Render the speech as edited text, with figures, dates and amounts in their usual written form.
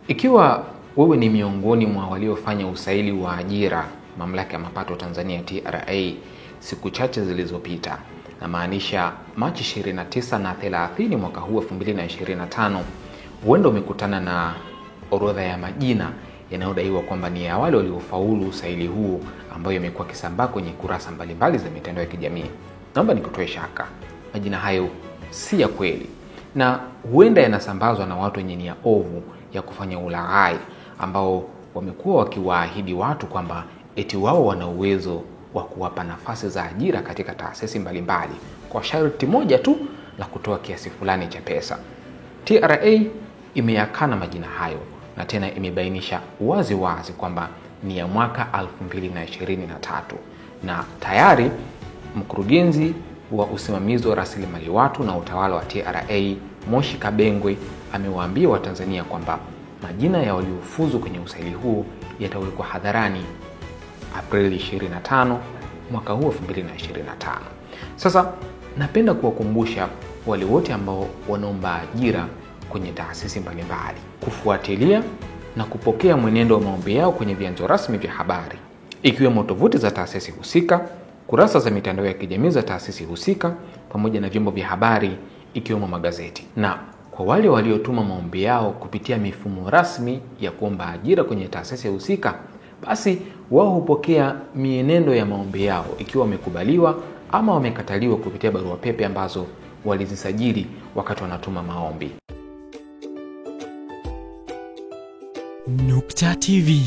Ikiwa wewe ni miongoni mwa waliofanya usaili wa ajira Mamlaka ya Mapato Tanzania TRA siku chache zilizopita, na maanisha Machi 29 na 30 mwaka huu 2025, huenda umekutana na orodha ya majina yanayodaiwa kwamba ni ya wale waliofaulu usaili huu, ambayo yamekuwa kisambaa kwenye kurasa mbalimbali za mitandao ya kijamii. Naomba nikutoe shaka, majina hayo si ya kweli, na huenda yanasambazwa na watu wenye nia ovu ya kufanya ulaghai, ambao wamekuwa wakiwaahidi watu kwamba eti wao wana uwezo wa kuwapa nafasi za ajira katika taasisi mbalimbali kwa sharti moja tu la kutoa kiasi fulani cha pesa. TRA imeyakana majina hayo, na tena imebainisha wazi wazi kwamba ni ya mwaka 2023, na tayari mkurugenzi wa usimamizi wa rasilimali watu na utawala wa TRA Moshi Kabengwe amewaambia Watanzania kwamba majina ya waliofuzu kwenye usaili huu yatawekwa hadharani Aprili 25 mwaka huu 2025. Sasa napenda kuwakumbusha wale wote ambao wanaomba ajira kwenye taasisi mbalimbali kufuatilia na kupokea mwenendo wa maombi yao kwenye vyanzo rasmi vya habari, ikiwemo tovuti za taasisi husika, kurasa za mitandao ya kijamii za taasisi husika, pamoja na vyombo vya habari ikiwemo magazeti. Na kwa wale waliotuma maombi yao kupitia mifumo rasmi ya kuomba ajira kwenye taasisi husika, basi wao hupokea mienendo ya maombi yao ikiwa wamekubaliwa ama wamekataliwa kupitia barua pepe ambazo walizisajili wakati wanatuma maombi. Nukta TV.